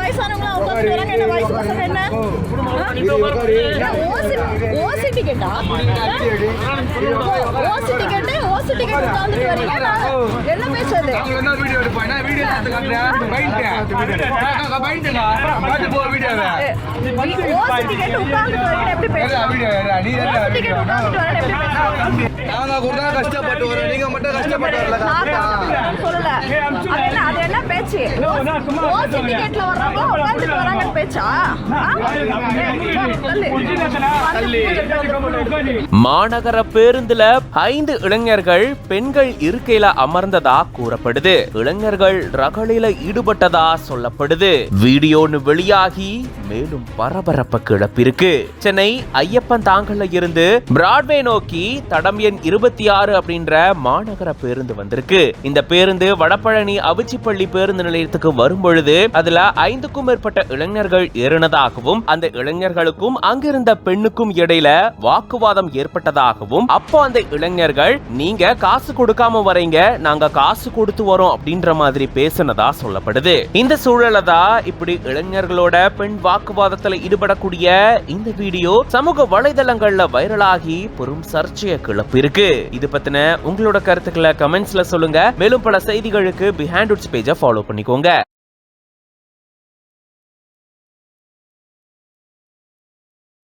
வயசானவங்களா உட்காந்து வராங்க. என்ன வயசு பசங்க என்ன ஓசி டிக்கெட்டா? ஓசி டிக்கெட் உட்காந்துட்டு வரீங்க. என்ன பேசுறது? ஓசி டிக்கெட் உட்காந்துட்டு வரீங்க எப்படி கஷ்டப்பட்டு வரோம், நீங்க மட்டும் கஷ்டப்பட்டு சொல்லல. அது என்ன பேச்சு? ஓசி டிக்கெட்ல வர்றவங்க உட்காந்துட்டு வராங்கன்னு பேச்சா? மாநகர பேருந்துல 5 இளைஞர்கள் பெண்கள் இருக்கையில அமர்ந்ததா கூறப்படுது. இளைஞர்கள் ரகளில ஈடுபட்டதா சொல்லப்படுது. வீடியோன்னு வெளியாகி மேலும் பரபரப்ப கிளப்பிருக்கு. சென்னை ஐயப்பன் தாங்கல்ல இருந்து பிராட்வே நோக்கி தடம் எண் 26 அப்படின்ற மாநகர பேருந்து வந்திருக்கு. இந்த பேருந்து வடபழனி அவிச்சிப்பள்ளி பேருந்து நிலையத்துக்கு வரும் பொழுது அதுல 5க்கும் மேற்பட்ட இளைஞர்கள் ஏறினதாகவும் அந்த இளைஞர்களுக்கும் அங்கிருந்த பெண்ணுக்கும் இடையில வாக்குவாதம் ஏற்பட்டதாகவும் அப்போ அந்த இளைஞர்கள் நீங்க காசு கொடுக்காம வரீங்க, நாங்க காசு கொடுத்து வரோம் அப்படின்ற மாதிரி பேசினதா சொல்லப்படுது. இந்த சூழல தான் இப்படி இளைஞர்களோட பெண் வாக்குவாதத்துல ஈடுபடக்கூடிய இந்த வீடியோ சமூக வலைதளங்கள்ல வைரலாகி பெரும் சர்ச்சையை கிளப்பிருக்கு. இது பத்தின உங்களோட கருத்துக்களை கமெண்ட்ஸ்ல சொல்லுங்க. மேலும் பல செய்திகளுக்கு பிஹைண்ட் ரூட்ஸ் பேஜை ஃபாலோ பண்ணிக்கோங்க.